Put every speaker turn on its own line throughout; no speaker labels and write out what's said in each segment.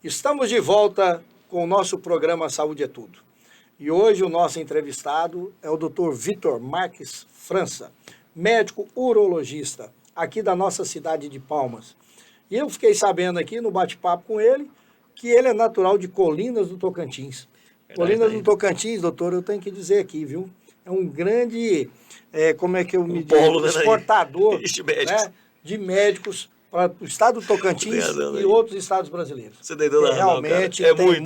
Estamos de volta com o nosso programa Saúde é Tudo. E hoje o nosso entrevistado é o Dr. Vitor Marques França, médico urologista aqui da nossa cidade de Palmas. E eu fiquei sabendo aqui no bate-papo com ele que ele é natural de Colinas do Tocantins. Colinas do Tocantins, doutor, eu tenho que dizer aqui, viu? É um grande, como é que eu me digo, exportador de médicos para o estado do Tocantins e outros estados brasileiros.
Você tem toda a razão,
realmente
cara.
tem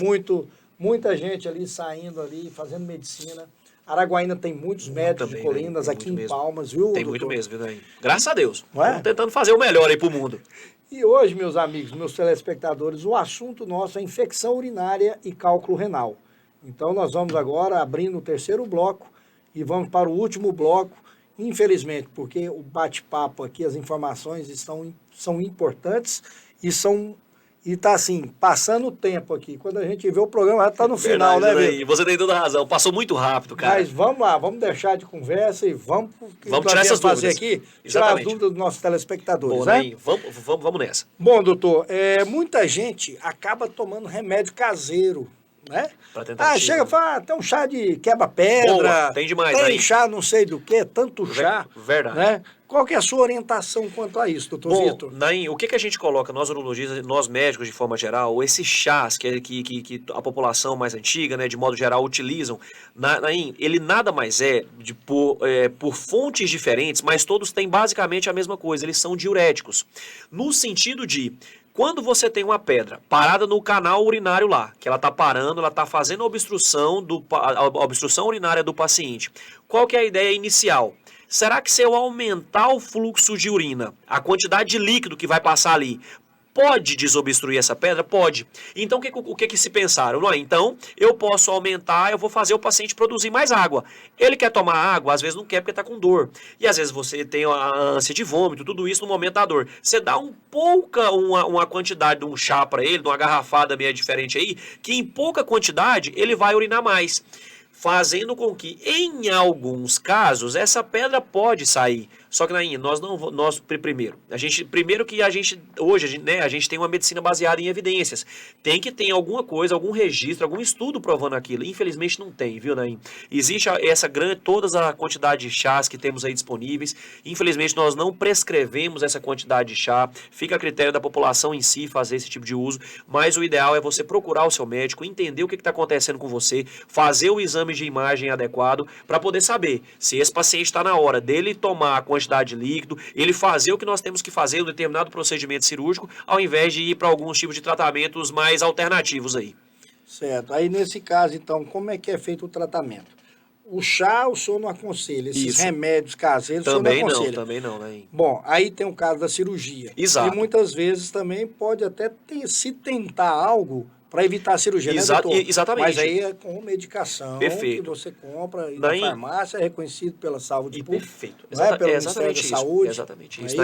muita gente ali saindo ali, fazendo medicina. Araguaína tem muitos médicos de Colinas,
né?
aqui em Palmas, viu,
Tem
doutor?
muito mesmo, viu, Naim? Graças a Deus.
Não é?
Estamos tentando fazer o melhor aí pro mundo.
E hoje, meus amigos, meus telespectadores, o assunto nosso é infecção urinária e cálculo renal. Então, nós vamos agora abrindo o terceiro bloco e vamos para o último bloco, infelizmente, porque o bate-papo aqui, as informações são importantes e está assim, passando o tempo aqui. Quando a gente vê o programa, já está no final, né, Vitor?
Você tem toda a razão, passou muito rápido, cara.
Mas vamos lá, vamos deixar de conversa e vamos
tirar essas
fazer
dúvidas.
Aqui,
Exatamente.
tirar as dúvidas dos nossos telespectadores,
Bom,
né?
Naim, vamos nessa.
Bom, doutor, muita gente acaba tomando remédio caseiro, né?
Pra tentar
Chega e fala, tem um chá de quebra-pedra,
tem demais,
tem
aí.
chá não sei do que, tanto chá.
Verdade.
Né? Qual que é a sua orientação quanto a isso, doutor Vitor?
Naim, o que a gente coloca, nós urologistas, nós médicos de forma geral, esses chás que a população mais antiga, né, de modo geral, utilizam, Naim, ele nada mais por fontes diferentes, mas todos têm basicamente a mesma coisa, eles são diuréticos. No sentido de, quando você tem uma pedra parada no canal urinário lá, que ela está parando, ela está fazendo a obstrução urinária do paciente, qual que é a ideia inicial? Será que se eu aumentar o fluxo de urina, a quantidade de líquido que vai passar ali, pode desobstruir essa pedra? Pode. Então, o que se pensaram? Não, então, eu posso aumentar, eu vou fazer o paciente produzir mais água. Ele quer tomar água, às vezes não quer porque está com dor. E às vezes você tem a ânsia de vômito, tudo isso no momento da dor. Você dá uma quantidade de um chá para ele, de uma garrafada meio diferente aí, que em pouca quantidade ele vai urinar mais, fazendo com que, em alguns casos, essa pedra pode sair. Só que, Nainha, primeiro que hoje, né, a gente tem uma medicina baseada em evidências. Tem que ter alguma coisa, algum registro, algum estudo provando aquilo. Infelizmente não tem, viu, Nainha? Existe toda a quantidade de chás que temos aí disponíveis. Infelizmente nós não prescrevemos essa quantidade de chá. Fica a critério da população em si fazer esse tipo de uso. Mas o ideal é você procurar o seu médico, entender o que está acontecendo com você, fazer o exame de imagem adequado para poder saber se esse paciente está na hora dele tomar a quantidade de líquido, ele fazer o que nós temos que fazer, um determinado procedimento cirúrgico, ao invés de ir para alguns tipos de tratamentos mais alternativos aí.
Certo. Aí, nesse caso, então, como é que é feito o tratamento? O chá, o senhor não aconselha. Esses remédios caseiros, o senhor não aconselha.
Também não, né?
Bom, aí tem o caso da cirurgia.
Exato.
E muitas vezes também pode até se tentar algo para evitar a cirurgia, né, doutor?
Exatamente.
Mas aí é com medicação que você compra na farmácia, é reconhecido pela saúde pública.
Perfeito.
Pelo Ministério da Saúde.
Exatamente isso.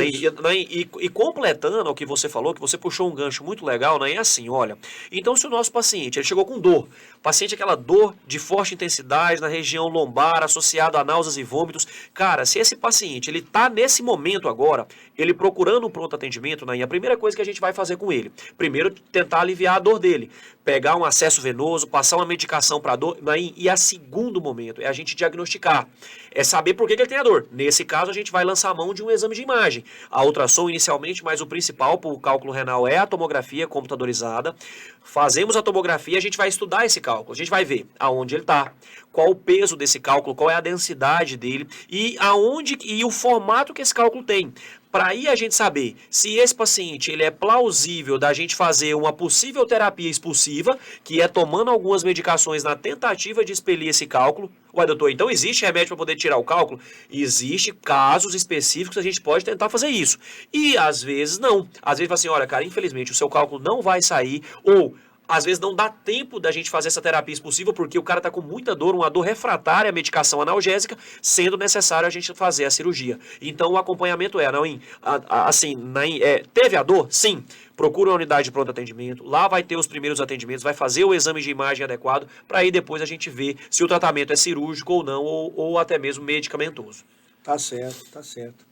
E completando o que você falou, que você puxou um gancho muito legal, é assim, olha, então se o nosso paciente, ele chegou com dor, paciente aquela dor de forte intensidade na região lombar, associado a náuseas e vômitos, cara, se esse paciente, ele tá nesse momento agora, ele procurando um pronto atendimento, a primeira coisa que a gente vai fazer com ele, primeiro tentar aliviar a dor dele, pegar um acesso venoso, passar uma medicação para dor, e a segundo momento é a gente diagnosticar, é saber por que ele tem a dor. Nesse caso, a gente vai lançar a mão de um exame de imagem. A ultrassom inicialmente, mas o principal para o cálculo renal é a tomografia computadorizada. Fazemos a tomografia, a gente vai estudar esse cálculo, a gente vai ver aonde ele está, qual o peso desse cálculo, qual é a densidade dele e o formato que esse cálculo tem. Para aí a gente saber se esse paciente ele é plausível da gente fazer uma possível terapia expulsiva, que é tomando algumas medicações na tentativa de expelir esse cálculo. Ué, doutor, então existe remédio para poder tirar o cálculo? Existe casos específicos que a gente pode tentar fazer isso. E às vezes não. Às vezes fala assim, olha, cara, infelizmente o seu cálculo não vai sair, ou às vezes não dá tempo da gente fazer essa terapia expulsiva porque o cara está com muita dor, uma dor refratária à medicação analgésica, sendo necessário a gente fazer a cirurgia. Então o acompanhamento teve a dor? Sim. Procura uma unidade de pronto atendimento, lá vai ter os primeiros atendimentos, vai fazer o exame de imagem adequado, para aí depois a gente ver se o tratamento é cirúrgico ou não, ou até mesmo medicamentoso.
Tá certo, tá certo.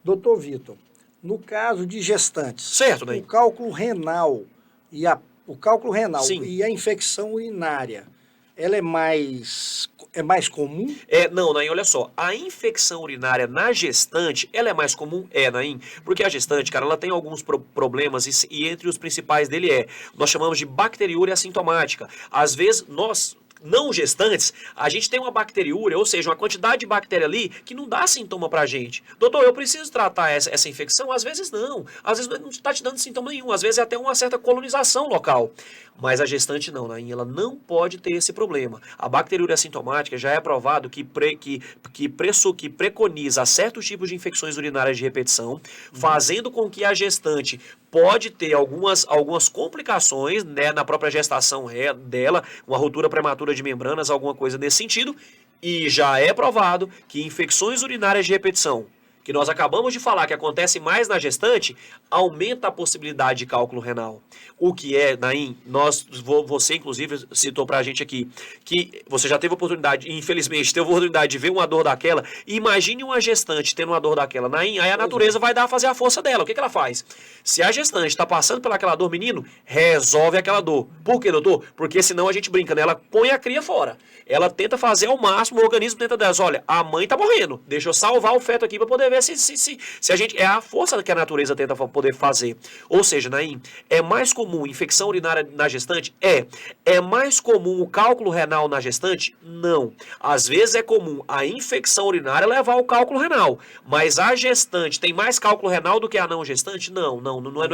Doutor Vitor, no caso de gestantes,
certo, né?
O cálculo renal e a O cálculo renal
Sim.
e a infecção urinária, ela é mais comum?
Não, Naim, olha só, a infecção urinária na gestante, ela é mais comum? Naim, porque a gestante, cara, ela tem alguns problemas e entre os principais dele nós chamamos de bacteriúria assintomática. Às vezes, nós não gestantes, a gente tem uma bacteriúria, ou seja, uma quantidade de bactéria ali que não dá sintoma pra gente. Doutor, eu preciso tratar essa infecção? Às vezes não. Às vezes não está te dando sintoma nenhum. Às vezes é até uma certa colonização local. Mas a gestante não, Nain, ela não pode ter esse problema. A bacteriúria assintomática já é provado que preconiza certos tipos de infecções urinárias de repetição, fazendo com que a gestante pode ter algumas complicações, né, na própria gestação dela, uma ruptura prematura de membranas, alguma coisa nesse sentido, e já é provado que infecções urinárias de repetição, que nós acabamos de falar que acontece mais na gestante, aumenta a possibilidade de cálculo renal. O que Naim, você inclusive citou pra gente aqui, que você já teve oportunidade, infelizmente, teve oportunidade de ver uma dor daquela, e imagine uma gestante tendo uma dor daquela, Naim, aí a natureza vai fazer a força dela. O que ela faz? Se a gestante está passando pelaquela dor, menino, resolve aquela dor. Por quê, doutor? Porque senão a gente brinca, né? Ela põe a cria fora. Ela tenta fazer ao máximo, o organismo tenta dessa, olha, a mãe tá morrendo, deixa eu salvar o feto aqui para poder ver se a gente... É a força que a natureza tenta poder fazer. Ou seja, Naim, é mais comum infecção urinária na gestante? É mais comum o cálculo renal na gestante? Não. Às vezes é comum a infecção urinária levar ao cálculo renal, mas a gestante tem mais cálculo renal do que a não gestante? Não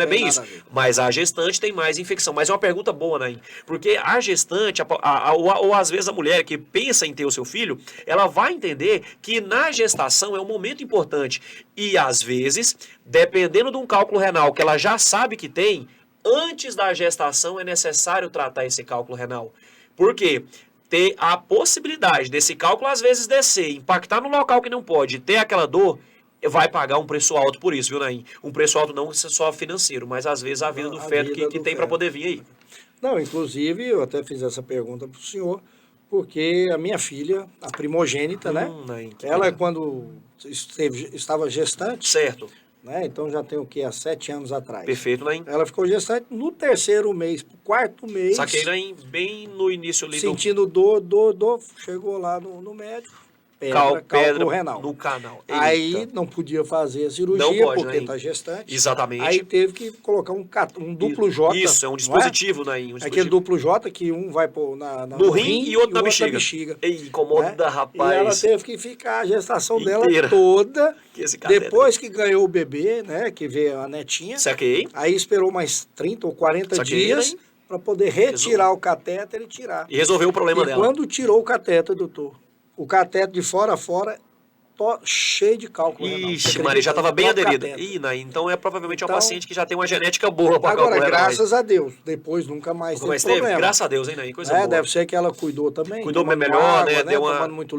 é bem isso. Mas a gestante tem mais infecção. Mas é uma pergunta boa, Naim, porque a gestante, ou às vezes a mulher que pensa em ter o seu filho, ela vai entender que na gestação é um momento importante. E às vezes, dependendo de um cálculo renal que ela já sabe que tem, antes da gestação é necessário tratar esse cálculo renal. Por quê? Ter a possibilidade desse cálculo às vezes descer, impactar no local que não pode, ter aquela dor, vai pagar um preço alto por isso, viu, Naim? Um preço alto não só financeiro, mas às vezes a vida do feto que tem para poder vir aí.
Não, inclusive, eu até fiz essa pergunta para o senhor, porque a minha filha, a primogênita, né?
Naim,
ela, quando estava gestante...
Certo.
Né? Então já tem o quê? Há 7 anos atrás.
Perfeito, Naim.
Ela ficou gestante no 3º mês, pro 4º mês.
Saquei, Naim, bem no início ali.
Sentindo dor, chegou lá no médico. Cálculo renal.
No canal. Eita.
Aí não podia fazer a cirurgia,
não pode,
porque
Naim.
Tá gestante.
Exatamente.
Aí teve que colocar um duplo J.
Isso, é um dispositivo, Naim.
Aquele duplo J que um vai pôr no rim
e outro na bexiga. Ei, incomoda, né? Rapaz.
E ela teve que ficar a gestação dela toda. Depois que ganhou o bebê, né? Que veio a netinha.
Saquei.
Aí esperou mais 30 ou 40 dias para poder retirar o catéter e tirar.
E resolveu o problema dela.
E quando tirou o catéter, doutor, o catéter de fora a fora, cheio de cálculo renal.
Ixi, Maria, já estava bem aderido. Então é provavelmente uma paciente que já tem uma genética boa para cálculo renal.
Agora, graças a Deus, depois nunca mais teve problema.
Graças a Deus, hein, Naim? Coisa boa.
Deve ser que ela cuidou também.
Cuidou melhor, água, né? Deu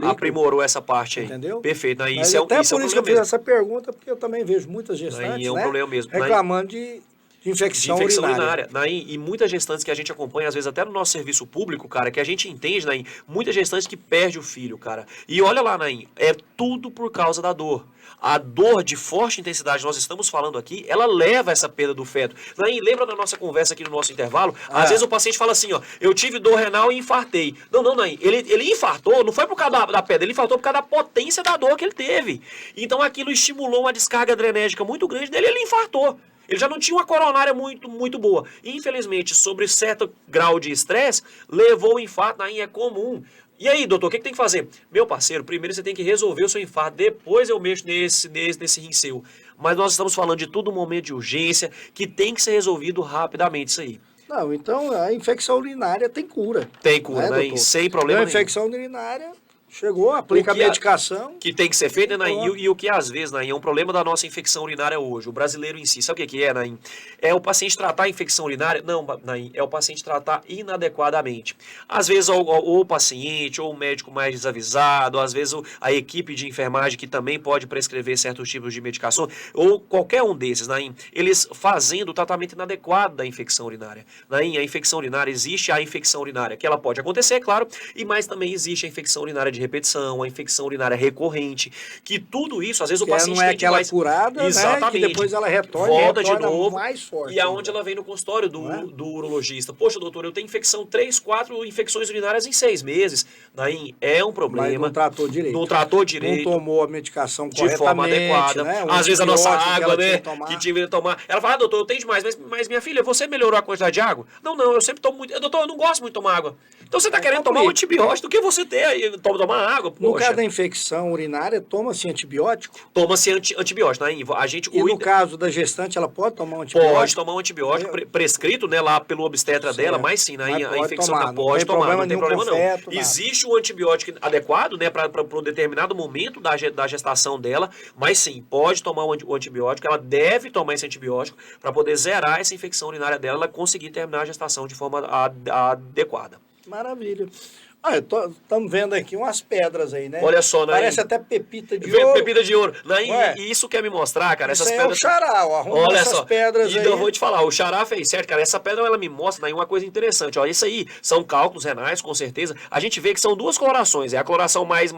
aprimorou essa parte aí.
Entendeu?
Perfeito, Naim.
Até por isso que eu fiz essa pergunta, porque eu também vejo muitas gestantes,
problema mesmo.
Reclamando de infecção urinária.
Naim, e muitas gestantes que a gente acompanha, às vezes até no nosso serviço público, cara, que a gente entende, Naim, muitas gestantes que perdem o filho, cara. E olha lá, Naim, é tudo por causa da dor. A dor de forte intensidade, nós estamos falando aqui, ela leva essa perda do feto. Naim, lembra da nossa conversa aqui no nosso intervalo? Às vezes o paciente fala assim, ó, eu tive dor renal e infartei. Não, Naim, ele infartou, não foi por causa da pedra, ele infartou por causa da potência da dor que ele teve. Então aquilo estimulou uma descarga adrenérgica muito grande dele e ele infartou. Ele já não tinha uma coronária muito boa. Infelizmente, sobre certo grau de estresse, levou o infarto, Naim, é comum. E aí, doutor, o que tem que fazer? Meu parceiro, primeiro você tem que resolver o seu infarto, depois eu mexo nesse rim seu. Mas nós estamos falando de todo um momento de urgência, que tem que ser resolvido rapidamente isso aí.
Não, então a infecção urinária tem cura.
Tem cura, né? Sem problema nenhum.
A infecção urinária... Chegou, aplica a medicação.
Que tem que ser feita, Naim, e o que às vezes, Naim, é um problema da nossa infecção urinária hoje. O brasileiro em si, sabe o que é, Naim? É o paciente tratar a infecção urinária? Não, Naim, é o paciente tratar inadequadamente. Às vezes, ou o paciente, ou o médico mais desavisado, ou às vezes a equipe de enfermagem que também pode prescrever certos tipos de medicação, ou qualquer um desses, Naim, eles fazendo o tratamento inadequado da infecção urinária. Naim, a infecção urinária, existe a infecção urinária, que ela pode acontecer, claro, mas também existe a infecção urinária de repetição, a infecção urinária recorrente, que tudo isso, às vezes o
Que
paciente
não é
tem
aquela
demais...
curada, né?
Exatamente.
Que depois ela
volta de
retorna
novo,
mais forte.
e aonde ela vem no consultório do urologista. Poxa, doutor, eu tenho infecção, 3, 4 infecções urinárias em 6 meses. Daí é um problema.
Mas não tratou direito.
Não tratou direito.
Não tomou a medicação
de forma adequada.
Né?
Às vezes a nossa água, né?
Que
tinha que tomar. Ela fala, doutor, eu tenho demais, mas minha filha, você melhorou a quantidade de água? Não, eu sempre tomo muito. Doutor, eu não gosto muito de tomar água. Então você está querendo tomar um antibiótico do que você ter aí, tomar água.
No caso da infecção urinária, toma-se antibiótico?
Toma-se antibiótico, né? A gente,
e no caso da gestante, ela pode tomar um antibiótico?
Pode tomar um antibiótico prescrito, né, lá pelo obstetra dela, mas sim, né, a infecção
tomar,
pode tomar, não tem problema não.
Feto,
existe o antibiótico adequado, né, para um determinado momento da gestação dela, mas sim, pode tomar o antibiótico, ela deve tomar esse antibiótico para poder zerar essa infecção urinária dela, ela conseguir terminar a gestação de forma adequada.
Maravilha. Estamos vendo aqui umas pedras aí, né?
Olha só,
parece até pepita de ouro.
Pepita de ouro. E isso quer me mostrar, cara, essas pedras...
é o xará, ó.
Olha
essas
só.
pedras aí.
Então eu vou te falar, o xará fez certo, cara. Essa pedra, ela me mostra uma coisa interessante. Ó, isso aí são cálculos renais, com certeza. A gente vê que são duas colorações. É a coloração mais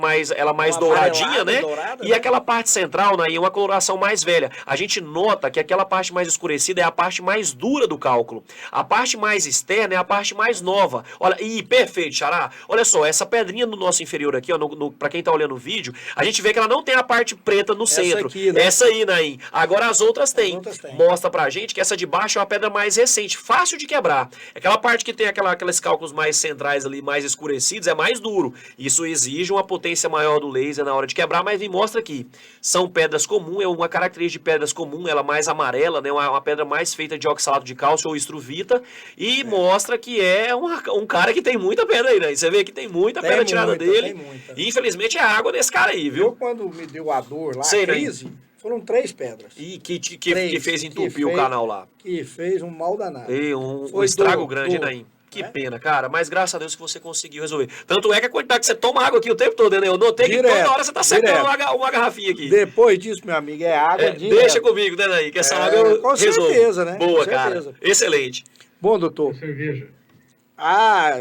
douradinha, né? E aquela parte central, né? E uma coloração mais velha. A gente nota que aquela parte mais escurecida é a parte mais dura do cálculo. A parte mais externa é a parte mais nova. Olha, perfeito, xará. Olha só, essa pedrinha no nosso inferior aqui, ó, para quem tá olhando o vídeo, a gente vê que ela não tem a parte preta no centro.
Aqui, né?
Essa aí, Naim. Agora as outras têm. Mostra pra gente que essa de baixo é uma pedra mais recente, fácil de quebrar. Aquela parte que tem aqueles cálculos mais centrais ali, mais escurecidos, é mais duro. Isso exige uma potência maior do laser na hora de quebrar, mas me mostra aqui. São pedras comuns, é uma característica de pedras comum, ela mais amarela, né? Uma pedra mais feita de oxalato de cálcio ou estruvita, e mostra que é um cara que tem muita pedra aí, né? Você vê que tem muita pedra tirada dele. E infelizmente é água desse cara aí, viu?
Eu, quando me deu a dor lá, a crise, foram 3 pedras.
E que fez entupir o canal lá.
Que fez um mal danado.
E um estrago grande, Naim. Que pena, cara. Mas graças a Deus que você conseguiu resolver. Tanto é que a quantidade que você toma água aqui o tempo todo, né? Eu notei que toda hora você tá secando uma garrafinha aqui.
Depois disso, meu amigo, é água
deixa comigo, né, Naim? Que essa água eu
com
resolvo.
Certeza, né?
Boa, cara. Excelente.
Bom, doutor.
Cerveja.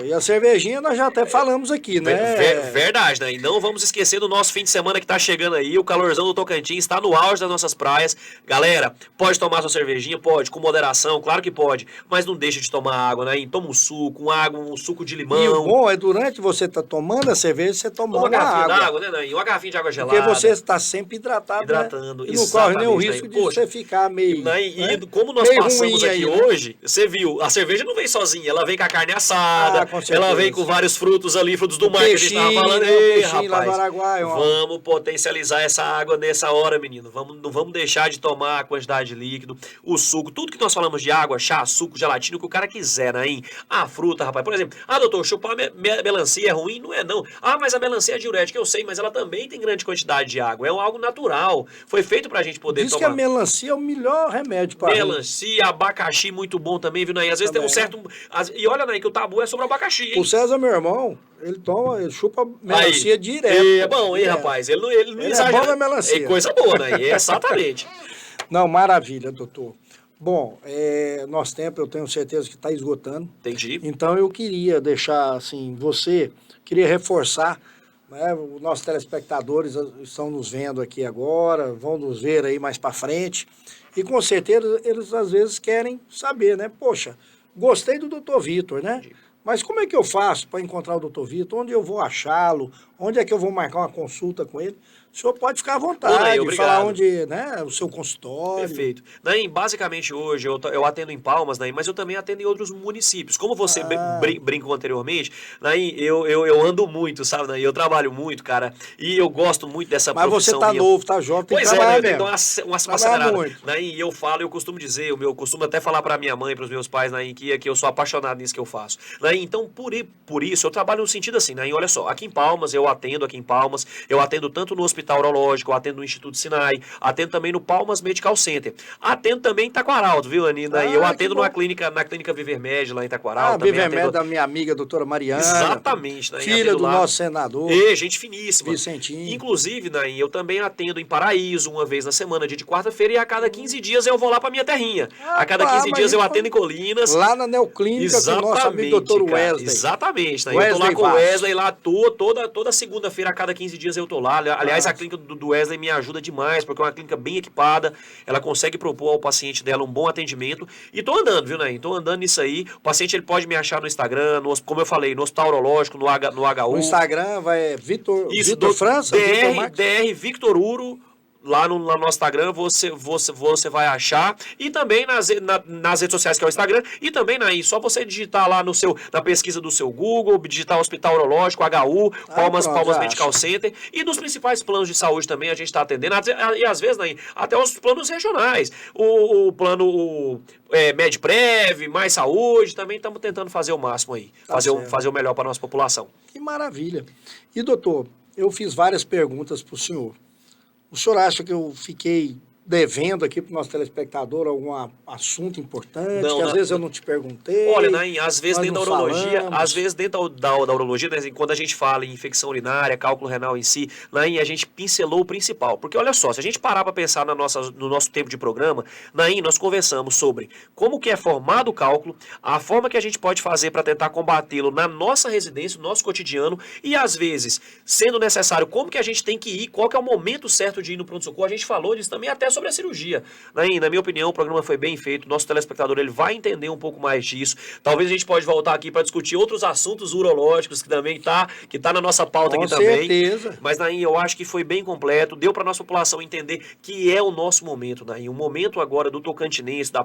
E a cervejinha nós já até falamos aqui, né?
Verdade, né? E não vamos esquecer do nosso fim de semana que tá chegando aí. O calorzão do Tocantins está no auge das nossas praias. Galera, pode tomar sua cervejinha? Pode, com moderação, claro que pode. Mas não deixa de tomar água, né? Toma um suco, um suco de limão.
E o bom é durante você tá tomando a cerveja, você tomar uma garrafinha
d'água, né, Nain? Uma garrafinha de água gelada.
Porque você está sempre hidratado,
né?
E não corre nenhum risco de você ficar meio...
E como nós passamos aqui hoje, você viu, a cerveja não vem sozinha, ela vem com a carne assada, ela vem com vários frutos ali, frutos do mar que a gente estava falando. Ei, rapaz, vamos potencializar essa água nessa hora, menino. Não vamos deixar de tomar a quantidade de líquido, o suco, tudo que nós falamos de água, chá, suco, gelatina, o que o cara quiser, né? A fruta, rapaz. Por exemplo, doutor, chupar melancia é ruim? Não é, não. Mas a melancia é diurética, eu sei, mas ela também tem grande quantidade de água. É algo natural. Foi feito pra gente poder tomar.
Diz que a melancia é o melhor remédio para
melancia, abacaxi, muito bom também, viu, Nain? Às vezes tem um certo... E olha, Nain, que o tabu é sobre abacaxi, hein?
O César, meu irmão, ele chupa melancia direto.
É bom, hein, rapaz? Ele não exagera.
É bom na melancia.
É coisa boa, né? Exatamente.
Não, maravilha, doutor. Bom, nosso tempo eu tenho certeza que está esgotando.
Entendi.
Então eu queria deixar, assim, queria reforçar, né? Os nossos telespectadores estão nos vendo aqui agora, vão nos ver aí mais para frente. E com certeza eles às vezes querem saber, né? Poxa, gostei do doutor Vitor, né?
Entendi.
Mas como é que eu faço para encontrar o doutor Vitor? Onde eu vou achá-lo? Onde é que eu vou marcar uma consulta com ele? O senhor pode ficar à vontade, falar onde, né, o seu consultório.
Perfeito. Naim, basicamente hoje eu atendo em Palmas, Naim, mas eu também atendo em outros municípios. Como você brincou anteriormente, Naim, eu ando muito, sabe, Naim? Eu trabalho muito, cara, e eu gosto muito dessa profissão.
Mas você tá novo, tá jovem, tem que trabalhar mesmo.
Então uma acelerada. Naim, eu costumo dizer, eu costumo até falar para minha mãe, para os meus pais, Naim, que eu sou apaixonado nisso que eu faço. Naim, então, por isso, eu trabalho no sentido assim, Naim, olha só, aqui em Palmas, eu atendo tanto no Hospital Hospital Urológico, eu atendo no Instituto Sinai, atendo também no Palmas Medical Center. Atendo também em Taquaralto, viu, Anina? E eu atendo na clínica Vivermed, lá em Taquaralto.
Vivermed atendo... da minha amiga, doutora Mariana.
Exatamente. Né?
Filha do nosso senador.
Gente finíssima.
Vicentinho.
Inclusive, Naim, eu também atendo em Paraíso, uma vez na semana, dia de quarta-feira, e a cada 15 dias eu vou lá pra minha terrinha. A cada 15 dias eu atendo em Colinas.
Lá na Neoclínica com o nosso amigo doutor Wesley.
Exatamente. Né? Eu tô lá com o Wesley, lá toda segunda-feira, a cada 15 dias eu tô lá. Aliás, a clínica do Wesley me ajuda demais, porque é uma clínica bem equipada, ela consegue propor ao paciente dela um bom atendimento. E tô andando, viu, Naim? Tô andando nisso aí. O paciente ele pode me achar no Instagram, como eu falei, no Hospital Urológico, no HU.
No Instagram vai Vitor França,
DR Victor Uro. Lá no nosso Instagram você vai achar. E também nas redes sociais, que é o Instagram. E também, só você digitar lá na pesquisa do seu Google, digitar Hospital Urológico, HU, Palmas Medical Center. E dos principais planos de saúde também a gente está atendendo. E às vezes, até os planos regionais. O plano MedPrev, Mais Saúde, também estamos tentando fazer o máximo aí. Fazer o melhor para a nossa população.
Que maravilha. E, doutor, eu fiz várias perguntas para o senhor. O senhor acha que eu fiquei devendo aqui para o nosso telespectador algum assunto importante, às vezes eu não te perguntei?
Olha, Naim, às vezes dentro da urologia, né, quando a gente fala em infecção urinária, cálculo renal em si, Naim, a gente pincelou o principal. Porque olha só, se a gente parar para pensar no nosso tempo de programa, Naim, nós conversamos sobre como que é formado o cálculo, a forma que a gente pode fazer para tentar combatê-lo na nossa residência, no nosso cotidiano, e às vezes, sendo necessário, como que a gente tem que ir, qual que é o momento certo de ir no pronto-socorro. A gente falou disso também até sobre a cirurgia. Naim, na minha opinião, o programa foi bem feito. Nosso telespectador ele vai entender um pouco mais disso. Talvez a gente pode voltar aqui para discutir outros assuntos urológicos que também tá na nossa pauta aqui também. Com certeza. Mas, Naim, eu acho que foi bem completo. Deu para nossa população entender que é o nosso momento, Naim. O momento agora do tocantinense, da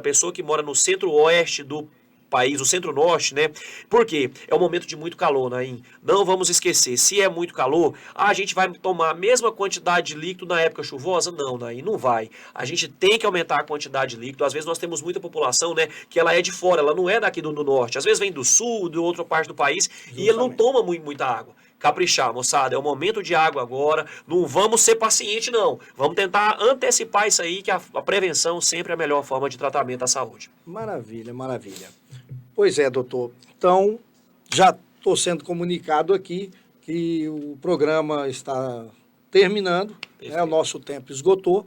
pessoa que mora no centro-oeste do país, o centro-norte, né? Porque é um momento de muito calor, Naim. Não vamos esquecer, se é muito calor, a gente vai tomar a mesma quantidade de líquido na época chuvosa? Não, Naim, não vai. A gente tem que aumentar a quantidade de líquido. Às vezes nós temos muita população, né, que ela é de fora, ela não é daqui do norte. Às vezes vem do sul, de outra parte do país, e ele não toma muita água. Caprichar, moçada, é o momento de água agora, não vamos ser paciente não, vamos tentar antecipar isso aí, que a prevenção sempre é a melhor forma de tratamento da saúde.
Maravilha, maravilha. Pois é, doutor, então já estou sendo comunicado aqui que o programa está terminando, né, o nosso tempo esgotou,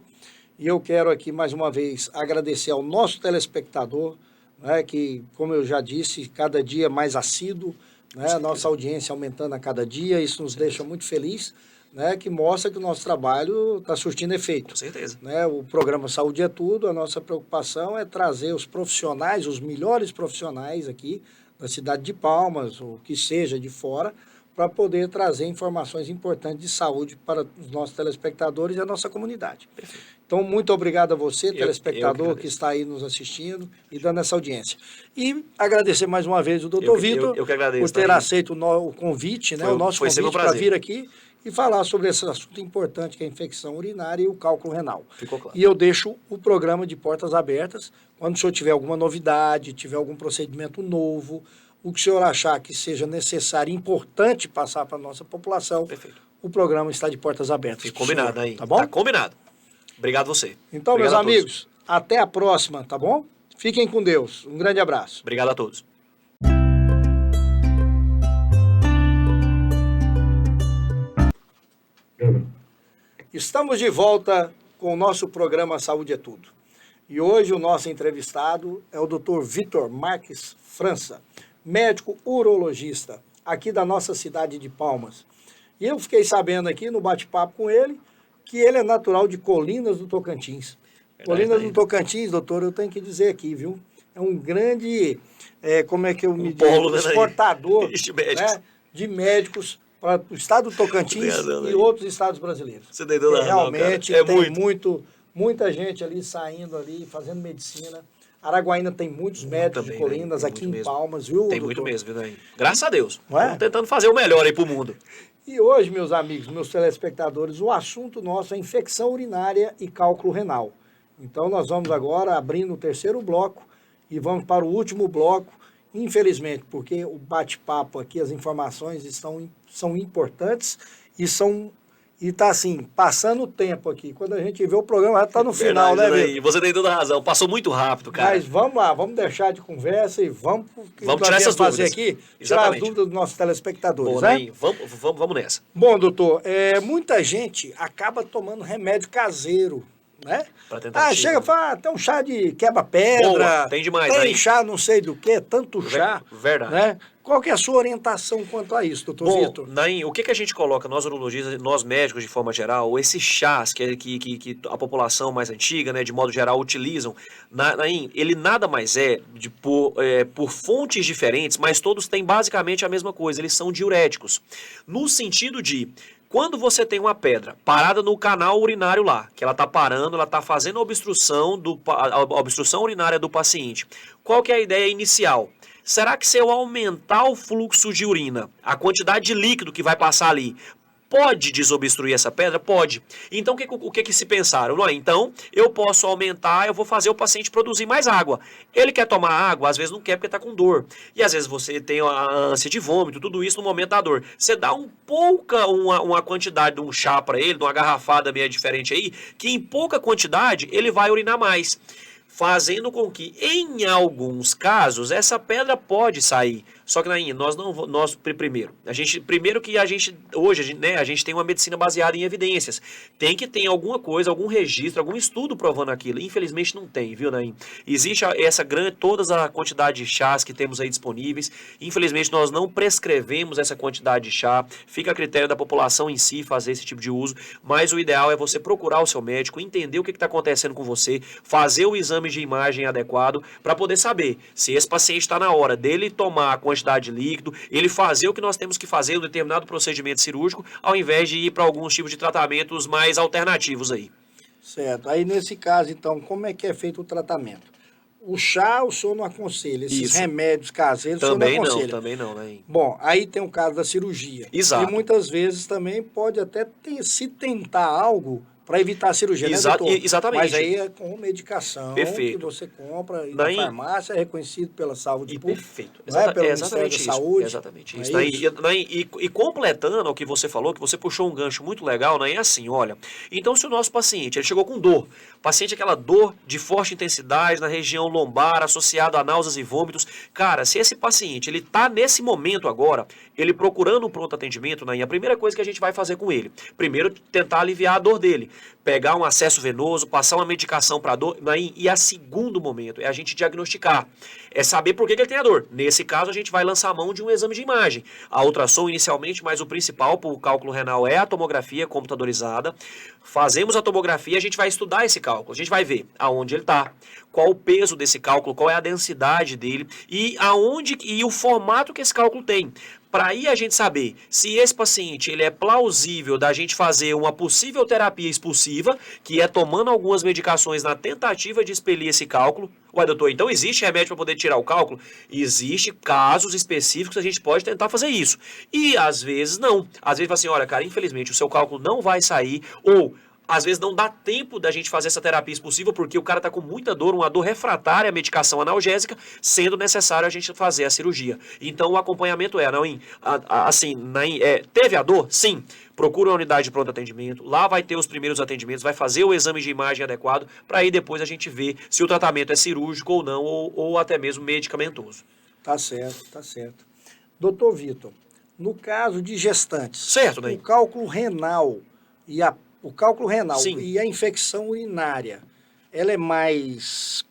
e eu quero aqui mais uma vez agradecer ao nosso telespectador, né, que, como eu já disse, cada dia mais assíduo, né, a nossa audiência aumentando a cada dia, isso nos deixa muito feliz, né, que mostra que o nosso trabalho está surtindo efeito.
Com certeza.
Né, o programa Saúde é Tudo, a nossa preocupação é trazer os profissionais, os melhores profissionais aqui da cidade de Palmas, ou que seja de fora, para poder trazer informações importantes de saúde para os nossos telespectadores e a nossa comunidade. Perfeito. Então, muito obrigado a você, telespectador, que está aí nos assistindo e dando essa audiência. E agradecer mais uma vez o doutor Vitor por ter aceito o convite, né, o nosso convite para vir aqui e falar sobre esse assunto importante que é a infecção urinária e o cálculo renal.
Ficou claro.
E eu deixo o programa de portas abertas, quando o senhor tiver alguma novidade, tiver algum procedimento novo, o que o senhor achar que seja necessário e importante passar para a nossa população, perfeito, o programa está de portas abertas.
Fica combinado aí.
Tá bom?
Tá combinado. Obrigado você.
Então, obrigado, meus amigos, até a próxima, tá bom? Fiquem com Deus. Um grande abraço.
Obrigado a todos.
Estamos de volta com o nosso programa Saúde é Tudo. E hoje o nosso entrevistado é o Dr. Vitor Marques França, médico urologista aqui da nossa cidade de Palmas. E eu fiquei sabendo aqui no bate-papo com ele que ele é natural de Colinas do Tocantins. Colinas do Tocantins, doutor, eu tenho que dizer aqui, viu? É um grande, como é que eu me digo, exportador né, de médicos para o estado do Tocantins e outros estados brasileiros.
Você tem toda
realmente tem muita gente ali saindo ali, fazendo medicina. Araguaína tem muitos médicos de Colinas, aqui em Palmas, viu,
Tem
doutor?
muito mesmo, viu, daí? Graças a Deus. Estamos tentando fazer o melhor aí pro mundo.
E hoje, meus amigos, meus telespectadores, o assunto nosso é infecção urinária e cálculo renal. Então, nós vamos agora abrindo o terceiro bloco e vamos para o último bloco, infelizmente, porque o bate-papo aqui, as informações são importantes e são e tá assim, passando o tempo aqui. Quando a gente vê o programa, já tá no final, né,
Verdade,
Vitor?
você tem toda a razão. Passou muito rápido, cara.
Mas vamos lá, vamos deixar de conversa e vamos
Vamos tirar essas
fazer
dúvidas.
aqui, tirar as
Exatamente.
dúvidas dos nossos telespectadores,
Bom,
né?
Naim, vamos nessa.
Bom, doutor, muita gente acaba tomando remédio caseiro, né?
Pra tentativa.
Chega e fala, tem um chá de quebra-pedra,
Boa, tem demais
tem
aí.
chá não sei do que, tanto chá,
Verdade.
né? Qual que é a sua orientação quanto a isso, doutor
Bom,
Vitor?
Naim, o que a gente coloca, nós urologistas, nós médicos de forma geral, esses chás que a população mais antiga, né, de modo geral, utilizam, Naim, ele nada mais é por fontes diferentes, mas todos têm basicamente a mesma coisa, eles são diuréticos. No sentido de, quando você tem uma pedra parada no canal urinário lá, que ela está parando, ela está fazendo a obstrução urinária do paciente, qual que é a ideia inicial? Será que se eu aumentar o fluxo de urina, a quantidade de líquido que vai passar ali, pode desobstruir essa pedra? Pode. Então, o que se pensaram? Não, então, eu posso aumentar, eu vou fazer o paciente produzir mais água. Ele quer tomar água, às vezes não quer porque está com dor. E às vezes você tem a ânsia de vômito, tudo isso no momento da dor. Você dá uma quantidade de um chá para ele, de uma garrafada meio diferente aí, que em pouca quantidade ele vai urinar mais, fazendo com que, em alguns casos, essa pedra pode sair. Só que, Nainha, primeiro que a gente, hoje, né, a gente tem uma medicina baseada em evidências. Tem que ter alguma coisa, algum registro, algum estudo provando aquilo. Infelizmente não tem, viu, Nainha? Existe toda a quantidade de chás que temos aí disponíveis. Infelizmente nós não prescrevemos essa quantidade de chá. Fica a critério da população em si fazer esse tipo de uso. Mas o ideal é você procurar o seu médico, entender o que está acontecendo com você, fazer o exame de imagem adequado para poder saber se esse paciente está na hora dele tomar a quantidade de líquido, ele fazer o que nós temos que fazer, um determinado procedimento cirúrgico, ao invés de ir para alguns tipos de tratamentos mais alternativos aí.
Certo. Aí, nesse caso, então, como é que é feito o tratamento? O chá, o senhor não aconselha. Esses remédios caseiros,
também
o senhor não aconselha.
Também não, né?
Bom, aí tem o caso da cirurgia.
Exato.
E muitas vezes também pode até se tentar algo para evitar a cirurgia, né, doutor?
Exatamente.
Mas aí é com medicação.
Perfeito.
Que você compra e na farmácia, é reconhecido pela saúde pública.
Perfeito.
Não é pelo Ministério da Saúde.
Exatamente isso. E completando o que você falou, que você puxou um gancho muito legal, né? É assim, olha, então se o nosso paciente, ele chegou com dor, paciente aquela dor de forte intensidade na região lombar, associado a náuseas e vômitos, cara, se esse paciente, ele tá nesse momento agora, ele procurando um pronto atendimento, né, a primeira coisa que a gente vai fazer com ele, primeiro tentar aliviar a dor dele, pegar um acesso venoso, passar uma medicação para dor, e a segundo momento é a gente diagnosticar, é saber por que ele tem a dor. Nesse caso, a gente vai lançar a mão de um exame de imagem. A ultrassom inicialmente, mas o principal para o cálculo renal é a tomografia computadorizada. Fazemos a tomografia, a gente vai estudar esse cálculo, a gente vai ver aonde ele está, qual o peso desse cálculo, qual é a densidade dele e o formato que esse cálculo tem. Para aí a gente saber se esse paciente ele é plausível da gente fazer uma possível terapia expulsiva, que é tomando algumas medicações na tentativa de expelir esse cálculo. Ué, doutor, então existe remédio para poder tirar o cálculo? Existe casos específicos que a gente pode tentar fazer isso. E às vezes não. Às vezes fala assim, olha, cara, infelizmente o seu cálculo não vai sair, ou às vezes não dá tempo da gente fazer essa terapia expulsiva porque o cara está com muita dor, uma dor refratária à medicação analgésica, sendo necessário a gente fazer a cirurgia. Então o acompanhamento teve a dor? Sim. Procura uma unidade de pronto atendimento, lá vai ter os primeiros atendimentos, vai fazer o exame de imagem adequado, para aí depois a gente ver se o tratamento é cirúrgico ou não, ou até mesmo medicamentoso.
Tá certo, tá certo. Doutor Vitor, no caso de gestantes,
certo, né?
O cálculo renal
Sim.
e a infecção urinária, ela é mais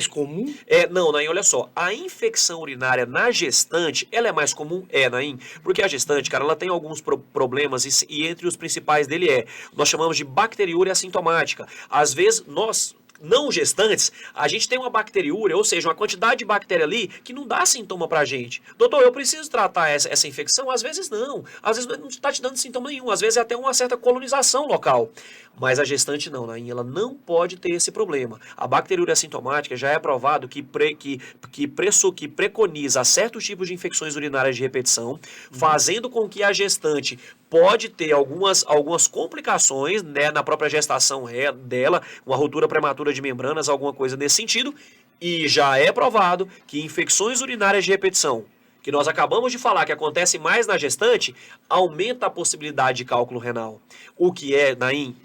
comum?
Não, Naim, olha só, a infecção urinária na gestante, ela é mais comum? Naim, porque a gestante, cara, ela tem alguns problemas e entre os principais dele nós chamamos de bacteriúria assintomática. Às vezes, nós não gestantes, a gente tem uma bacteriúria, ou seja, uma quantidade de bactéria ali que não dá sintoma pra gente. Doutor, eu preciso tratar essa infecção? Às vezes não não está te dando sintoma nenhum, às vezes é até uma certa colonização local. Mas a gestante não, Naim, ela não pode ter esse problema. A bacteriúria assintomática já é provado que preconiza certos tipos de infecções urinárias de repetição, fazendo com que a gestante pode ter algumas complicações, né, na própria gestação dela, uma ruptura prematura de membranas, alguma coisa nesse sentido, e já é provado que infecções urinárias de repetição que nós acabamos de falar que acontece mais na gestante, aumenta a possibilidade de cálculo renal. O que é, Naim,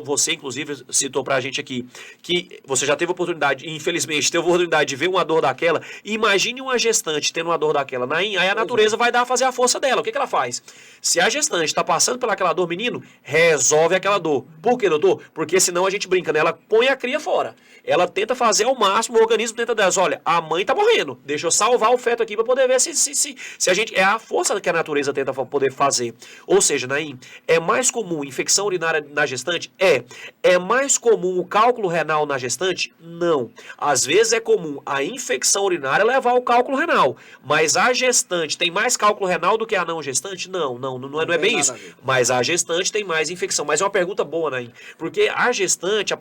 você inclusive citou pra gente aqui, que você já teve oportunidade, infelizmente, teve oportunidade de ver uma dor daquela, imagine uma gestante tendo uma dor daquela, Naim, aí a natureza vai dar a fazer a força dela. O que ela faz? Se a gestante está passando pelaquela dor, menino, resolve aquela dor. Por quê, doutor? Porque senão a gente brinca, né? Ela põe a cria fora. Ela tenta fazer ao máximo, o organismo tenta dizer, olha, a mãe tá morrendo, deixa eu salvar o feto aqui para poder ver se a gente... É a força que a natureza tenta poder fazer. Ou seja, Naim, é mais comum infecção urinária na gestante? É mais comum o cálculo renal na gestante? Não. Às vezes é comum a infecção urinária levar ao cálculo renal, mas a gestante tem mais cálculo renal do que a não gestante? Não é bem isso. Mas a gestante tem mais infecção. Mas é uma pergunta boa, Naim, porque a gestante,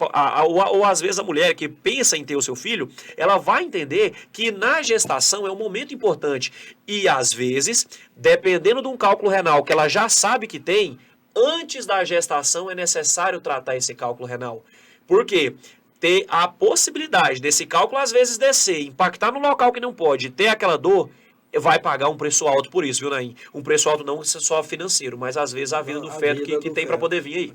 ou às vezes a mulher que pensa em ter o seu filho, ela vai entender que na gestação é um momento importante. E às vezes, dependendo de um cálculo renal que ela já sabe que tem, antes da gestação é necessário tratar esse cálculo renal. Por quê? Ter a possibilidade desse cálculo às vezes descer, impactar no local que não pode, ter aquela dor, vai pagar um preço alto por isso, viu, Naim? Um preço alto não só financeiro, mas às vezes a vida do feto que tem para poder vir aí.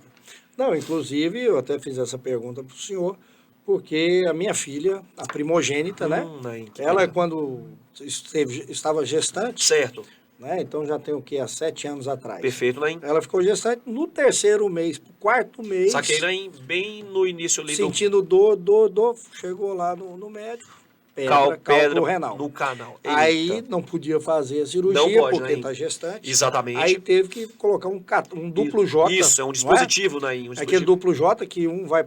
Não, inclusive, eu até fiz essa pergunta para o senhor, porque a minha filha, a primogênita, né?
Naim,
ela, quando estava gestante...
Certo.
Né? Então já tem o quê? Há 7 anos atrás.
Perfeito, Naim.
Ela ficou gestante no 3º mês, 4º mês.
Saquei, Naim, bem no início ali.
Sentindo dor, chegou lá no médico. Cálculo renal.
No canal. Eita.
Aí não podia fazer a cirurgia,
não pode,
porque
está
gestante.
Exatamente.
Aí teve que colocar um duplo J.
Isso, é um dispositivo, Naim.
Aquele duplo J que um vai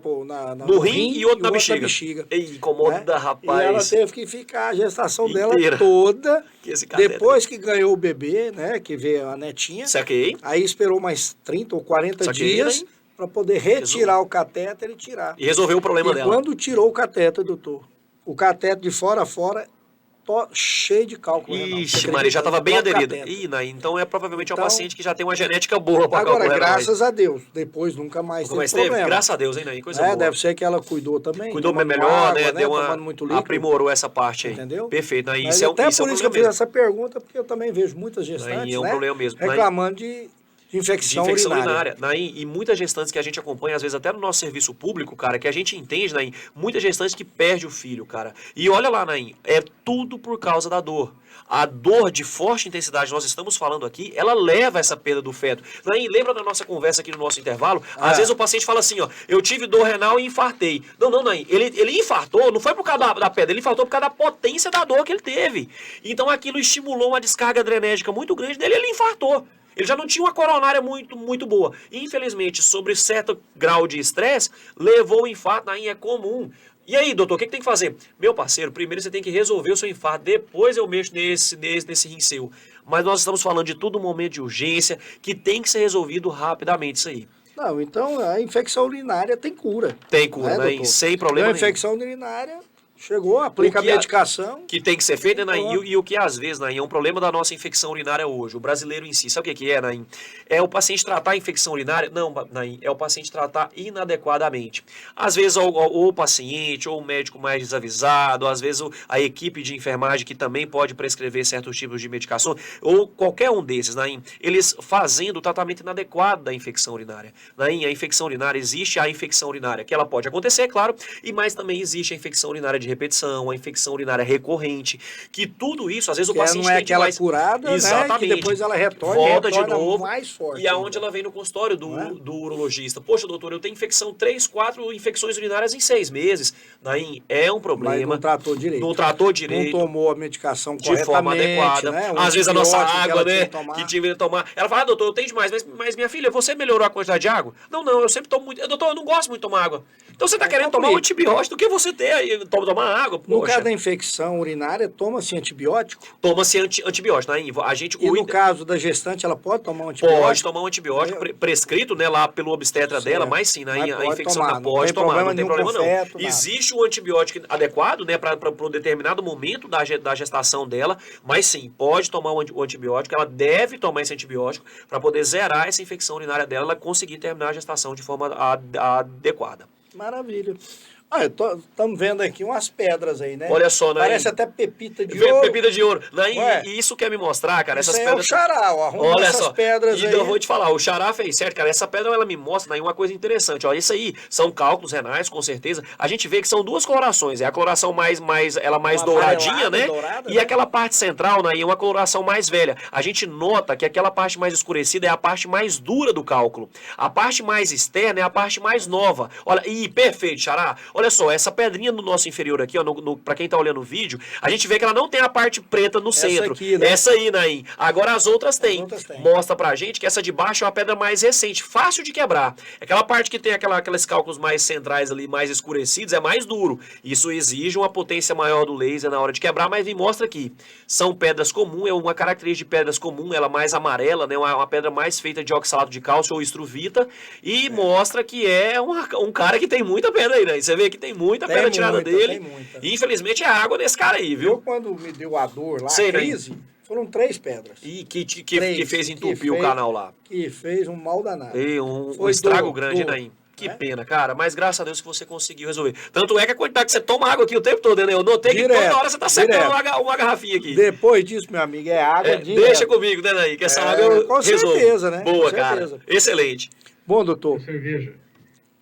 no rim e outro na bexiga.
Ei,
incomoda, né? Rapaz.
E ela teve que ficar a gestação dela toda. Depois que ganhou o bebê, né? Que veio a netinha.
Saquei.
Aí esperou mais 30 ou 40 dias para poder retirar o catéter e tirar.
E resolveu o problema dela.
E quando tirou o catéter, doutor, o catéter de fora a fora, cheio de cálculo renal.
Ixi, Maria, já estava bem aderida. Então provavelmente é um paciente que já tem uma genética boa para cálculo renal.
Agora, graças a Deus, depois nunca mais teve problema.
Graças a Deus, hein, Naim? Coisa boa.
Deve ser que ela cuidou também.
Cuidou melhor, água, né? Deu aprimorou essa parte aí.
Entendeu?
Perfeito, Naim.
Até por isso que eu fiz essa pergunta, porque eu também vejo muitas gestantes,
Naim, é um problema mesmo.
reclamando de infecção urinária.
Naim, e muitas gestantes que a gente acompanha, às vezes até no nosso serviço público, cara, que a gente entende, Naim, muitas gestantes que perdem o filho, cara. E olha lá, Naim, é tudo por causa da dor. A dor de forte intensidade, nós estamos falando aqui, ela leva essa perda do feto. Naim, lembra da nossa conversa aqui no nosso intervalo? Às vezes o paciente fala assim, ó, eu tive dor renal e infartei. Não, Naim, ele infartou, não foi por causa da pedra, ele infartou por causa da potência da dor que ele teve. Então aquilo estimulou uma descarga adrenérgica muito grande dele e ele infartou. Ele já não tinha uma coronária muito boa. Infelizmente, sobre certo grau de estresse, levou o infarto, Naim, é comum. E aí, doutor, o que tem que fazer? Meu parceiro, primeiro você tem que resolver o seu infarto, depois eu mexo nesse rim seu. Mas nós estamos falando de tudo um momento de urgência, que tem que ser resolvido rapidamente isso aí.
Não, então a infecção urinária tem cura.
Tem cura, né? Sem problema nenhum.
A infecção urinária... Chegou, aplica a medicação.
Que tem que ser feito, né, Naim? E o que às vezes, Naim, é um problema da nossa infecção urinária hoje. O brasileiro em si, sabe o que é, Naim? É o paciente tratar a infecção urinária? Não, Naim, é o paciente tratar inadequadamente. Às vezes, ou o paciente, ou o médico mais desavisado, às vezes a equipe de enfermagem que também pode prescrever certos tipos de medicação, ou qualquer um desses, Naim, eles fazendo o tratamento inadequado da infecção urinária. Naim, a infecção urinária, existe a infecção urinária, que ela pode acontecer, claro, mas também existe a infecção urinária de repetição, a infecção urinária recorrente, que tudo isso, às vezes
que
o paciente
não é
tem
aquela
mais...
curada,
exatamente,
né? Que depois ela
volta de novo,
mais forte.
E aonde ela vem no consultório do urologista. Poxa, doutor, eu tenho infecção, 3, 4 infecções urinárias em 6 meses. Daí é um problema.
Mas não tratou direito.
Não tratou direito.
Não tomou a medicação
de forma adequada.
Né?
Às vezes a nossa água, né? Que tive que tomar. Ela fala, doutor, eu tenho demais, mas minha filha, você melhorou a quantidade de água? Não, eu sempre tomo muito. Doutor, eu não gosto muito de tomar água. Então você está querendo tomar um antibiótico do que você ter, tomar água.
No caso da infecção urinária, toma-se antibiótico?
Toma-se antibiótico, né?
E no caso da gestante, ela pode tomar um antibiótico?
Pode tomar um antibiótico prescrito, né, lá pelo obstetra dela, mas sim, né, a infecção pode tomar, não tem problema não. Existe o antibiótico adequado, né, para um determinado momento da gestação dela, mas sim, pode tomar o antibiótico, ela deve tomar esse antibiótico para poder zerar essa infecção urinária dela, ela conseguir terminar a gestação de forma adequada.
Maravilha. Ah, estamos vendo aqui umas pedras aí, né?
Olha só, Naim.
Parece até pepita de ouro.
Pepita de ouro. Naim,
Ué,
e isso quer me mostrar, cara,
isso
essas
aí
pedras...
é o xará, ó, arruma
Olha
essas
só,
pedras
e
aí.
eu vou te falar, o xará fez certo, cara, essa pedra ela me mostra, Naim, uma coisa interessante, ó, isso aí são cálculos renais, com certeza, a gente vê que são duas colorações, é a coloração mais
Uma
douradinha,
amarelada,
né,
dourada,
e
né?
aquela parte central, Naim, é uma coloração mais velha, a gente nota que aquela parte mais escurecida é a parte mais dura do cálculo, a parte mais externa é a parte mais nova, olha, e perfeito, xará, olha só, essa pedrinha no nosso inferior aqui, ó, pra quem tá olhando o vídeo, a gente vê que ela não tem a parte preta no centro,
aqui, né?
essa aí, Naim, agora as outras têm,
outras têm.
mostra pra gente que essa de baixo é uma pedra mais recente, fácil de quebrar. Aquela parte que tem aqueles cálculos mais centrais ali, mais escurecidos, é mais duro. Isso exige uma potência maior do laser na hora de quebrar, mas me mostra aqui. São pedras comuns, é uma característica de pedras comum, ela mais amarela, né? Uma pedra mais feita de oxalato de cálcio ou estruvita, e mostra que é um cara que tem muita pedra aí, né? Você vê que tem muita pedra tirada dele.
Tem muita.
E infelizmente é água desse cara aí,
Eu,
viu?
quando me deu a dor lá,
Sei,
a
né?
crise, foram 3 pedras.
E que
Três,
fez entupir
que
o
fez-
canal lá.
Que fez um mal danado.
E um
Foi
estrago
dor,
grande,
dor,
Naim. Que
né?
pena, cara. Mas graças a Deus que você conseguiu resolver. Tanto é que a quantidade que você toma água aqui o tempo todo, né? Eu notei que
Direto,
toda hora você tá secando
direto.
uma garrafinha aqui.
Depois disso, meu amigo, é água
É,
direto.
deixa comigo, né, Naim? Que essa água eu
com
resolvo.
certeza, né?
Boa,
Com
cara.
certeza.
Excelente.
Bom, doutor.
Cerveja.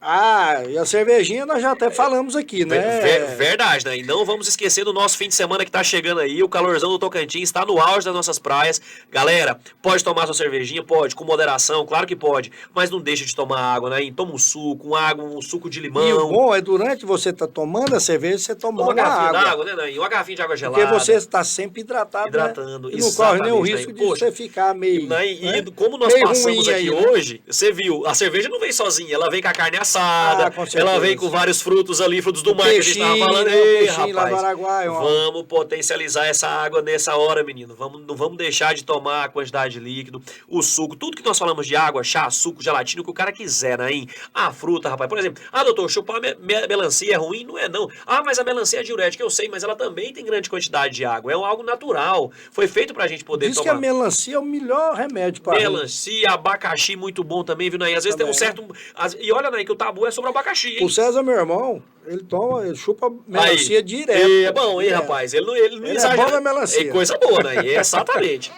Ah, e a cervejinha nós já até falamos aqui, né?
Verdade, né? E não vamos esquecer do nosso fim de semana que tá chegando aí. O calorzão do Tocantins está no auge das nossas praias. Galera, pode tomar sua cervejinha? Pode, com moderação, claro que pode. Mas não deixa de tomar água, né? Toma um suco, um suco de limão.
E o bom é durante você tá tomando a cerveja, você tomar
uma
uma
garrafinha
água.
d'água, né, Naim? Uma garrafinha de água gelada.
Porque você está sempre hidratado,
Hidratando,
né? E não corre nenhum
exatamente,
risco
né?
de
Poxa,
você ficar meio...
Naim,
né?
e como nós
Meio
passamos
ruim
aqui
aí, né?
hoje, você viu, a cerveja não vem sozinha, ela vem com a carne assada,
Ah, com certeza.
ela vem com vários frutos ali, frutos do mar que a gente tava
peixinho,
falando.
né?
Ei,
Peixinho lá do
rapaz,
Araguaia, ó.
vamos potencializar essa água nessa hora, menino. Não vamos deixar de tomar a quantidade de líquido, o suco, tudo que nós falamos de água, chá, suco, gelatina, o que o cara quiser, né? A fruta, rapaz. Por exemplo, doutor, chupar melancia é ruim? Não é, não. Mas a melancia é diurética, eu sei, mas ela também tem grande quantidade de água. É algo natural. Foi feito pra gente poder
Diz que
tomar.
a melancia é o melhor remédio para
Melancia, abacaxi, muito bom também, viu, Naí? Às vezes
Também,
tem um certo... E olha, Naí, que o tabu é sobre o abacaxi, hein?
O César, meu irmão, ele chupa melancia
Aí.
direto.
É bom, hein,
direto.
rapaz? Ele não
Ele é
exagera.
bom na melancia.
É coisa boa, né? Exatamente.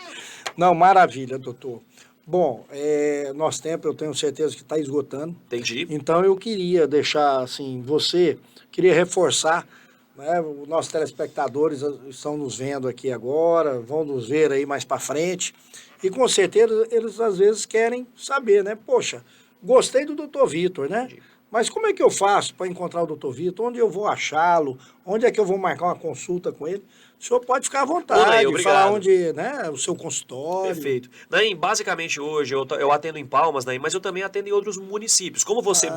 Não, maravilha, doutor. Bom, nosso tempo eu tenho certeza que está esgotando.
Entendi.
Então eu queria deixar, assim, queria reforçar, né? Os nossos telespectadores estão nos vendo aqui agora, vão nos ver aí mais para frente. E com certeza eles às vezes querem saber, né? Poxa, gostei do doutor Vitor, né? Mas como é que eu faço para encontrar o doutor Vitor? Onde eu vou achá-lo? Onde é que eu vou marcar uma consulta com ele? O senhor pode ficar à vontade,
Naí, obrigado.
falar onde, né, o seu consultório.
Perfeito. Naim, basicamente hoje eu atendo em Palmas, Naim, mas eu também atendo em outros municípios. Como você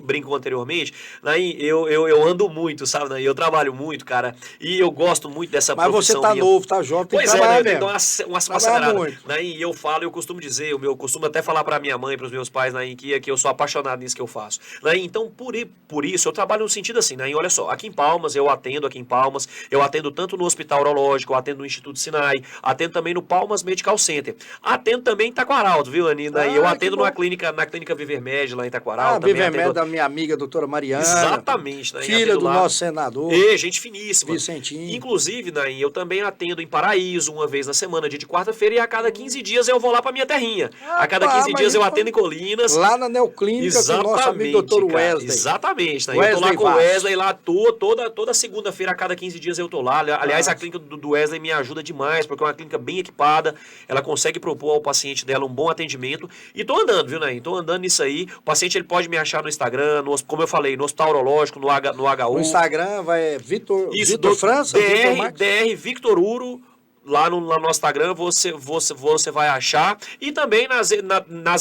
brincou anteriormente, Naim, eu ando muito, sabe, Naim? Eu trabalho muito, cara, e eu gosto muito dessa
Mas você
profissão
tá
minha.
novo, tá jovem, tem que
Pois é, né?
trabalhar
Eu tenho que
mesmo.
dar uma
Trabalhar
acelerada.
muito.
Naim, eu costumo dizer, eu costumo até falar pra minha mãe, pros meus pais, Naim, que eu sou apaixonado nisso que eu faço. Naim, então, por isso, eu trabalho no sentido assim, Naim, olha só, aqui em Palmas, eu atendo tanto no Hospital Urológico, eu atendo no Instituto Sinai, atendo também no Palmas Medical Center. Atendo também em Taquaralto, viu, Anina? E eu atendo na clínica Viver Med, lá em Taquaralto.
Viver Med da minha amiga, doutora Mariana.
Exatamente, né?
Filha do nosso senador.
Gente finíssima.
Vicentinho.
Inclusive, Naim, eu também atendo em Paraíso uma vez na semana, dia de quarta-feira, e a cada 15 dias eu vou lá pra minha terrinha. A cada 15 dias eu atendo em Colinas.
Lá na Neoclínica com o nosso amigo doutor
cara,
Wesley.
exatamente, né? Eu tô lá com o
Bastos.
Wesley lá, toda segunda-feira, a cada 15 dias eu tô lá. Aliás, a clínica do Wesley me ajuda demais, porque é uma clínica bem equipada, ela consegue propor ao paciente dela um bom atendimento. E tô andando, viu, Naim? Tô andando nisso aí. O paciente ele pode me achar no Instagram, como eu falei, no Hospital Urológico, no HU.
No Instagram vai Vitor França, Vitor Marques.
DR Victor Uro. Lá no nosso Instagram você vai achar. E também nas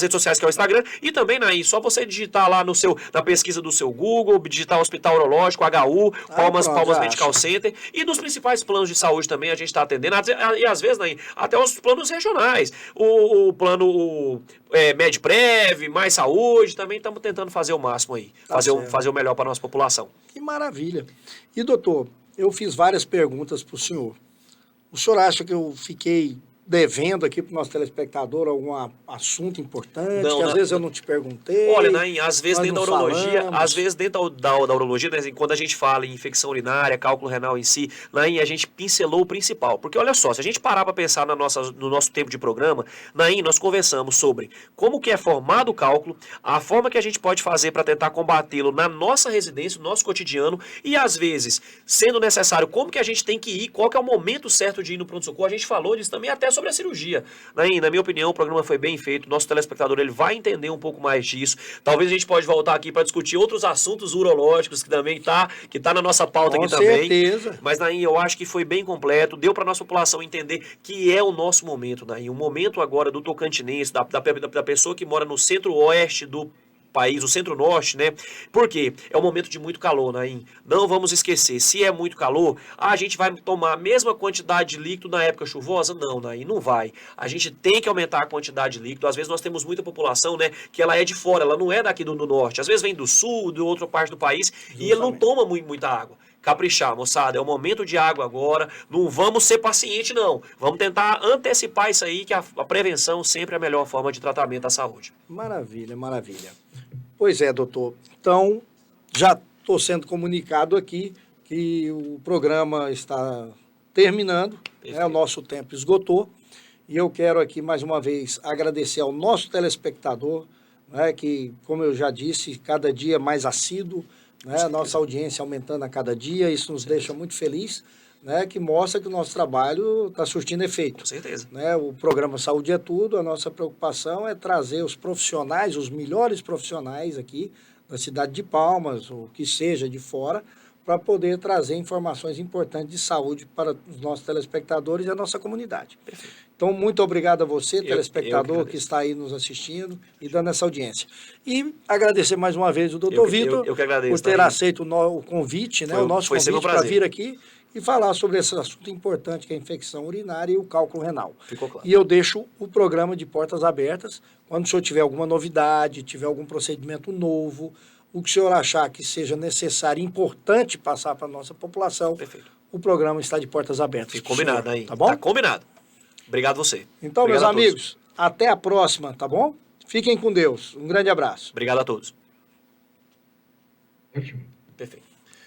redes sociais, que é o Instagram. E também, Naim, só você digitar lá na pesquisa do seu Google, digitar Hospital Urológico, HU, Palmas Medical Center. E nos principais planos de saúde também a gente está atendendo. E às vezes, Naim, até os planos regionais. O plano MedPrev, Mais Saúde, também estamos tentando fazer o máximo aí. Fazer o melhor para a nossa população.
Que maravilha. E, doutor, eu fiz várias perguntas para o senhor. O senhor acha que eu fiquei devendo aqui para o nosso telespectador algum assunto importante,
Não,
que às
não.
vezes eu não te perguntei.
Olha, Naim, às vezes
nós
dentro da
não
urologia,
falamos.
às vezes dentro da urologia, né, quando a gente fala em infecção urinária, cálculo renal em si, Naim, a gente pincelou o principal. Porque olha só, se a gente parar para pensar no nosso tempo de programa, Naim, nós conversamos sobre como que é formado o cálculo, a forma que a gente pode fazer para tentar combatê-lo na nossa residência, no nosso cotidiano, e às vezes, sendo necessário, como que a gente tem que ir, qual que é o momento certo de ir no pronto-socorro. A gente falou disso também até sobre a cirurgia. Naim, na minha opinião, o programa foi bem feito, nosso telespectador ele vai entender um pouco mais disso. Talvez a gente pode voltar aqui para discutir outros assuntos urológicos que também tá na nossa pauta
Com
aqui também.
certeza.
Mas, Naim, eu acho que foi bem completo, deu para nossa população entender que é o nosso momento, Naim. O momento agora do tocantinense, da pessoa que mora no centro-oeste do país, o centro-norte, né? Por quê? É um momento de muito calor, Naim. Não vamos esquecer, se é muito calor, a gente vai tomar a mesma quantidade de líquido na época chuvosa? Não, Naim, não vai. A gente tem que aumentar a quantidade de líquido. Às vezes nós temos muita população, né, que ela é de fora, ela não é daqui do norte. Às vezes vem do sul, de outra parte do país, e ele não toma muita água. Caprichar, moçada, é o momento de água agora, não vamos ser paciente não, vamos tentar antecipar isso aí, que a prevenção sempre é a melhor forma de tratamento da saúde.
Maravilha, maravilha. Pois é, doutor. Então, já estou sendo comunicado aqui que o programa está terminando, né, o nosso tempo esgotou, e eu quero aqui mais uma vez agradecer ao nosso telespectador, né, que, como eu já disse, cada dia mais assíduo, né, a nossa audiência aumentando a cada dia, isso nos deixa muito feliz, né, que mostra que o nosso trabalho está surtindo efeito.
Com certeza.
Né, o programa Saúde é Tudo, a nossa preocupação é trazer os profissionais, os melhores profissionais aqui da cidade de Palmas, ou que seja de fora, para poder trazer informações importantes de saúde para os nossos telespectadores e a nossa comunidade.
Perfeito.
Então, muito obrigado a você, telespectador,
eu
que está aí nos assistindo e dando essa audiência. E agradecer mais uma vez o doutor Vitor
eu que agradeço,
por ter
Naim.
aceito o convite, né, o nosso
Foi sempre um
convite para
prazer.
vir aqui e falar sobre esse assunto importante que é a infecção urinária e o cálculo renal.
Ficou claro.
E eu deixo o programa de portas abertas. Quando o senhor tiver alguma novidade, tiver algum procedimento novo, o que o senhor achar que seja necessário e importante passar para a nossa população,
Perfeito.
o programa está de portas abertas.
Fica combinado
senhor,
aí.
Tá bom?
Tá combinado. Obrigado você.
Então,
Obrigado
meus
a todos.
amigos, até a próxima, tá bom? Fiquem com Deus. Um grande abraço.
Obrigado a todos.
Ótimo.
Perfeito.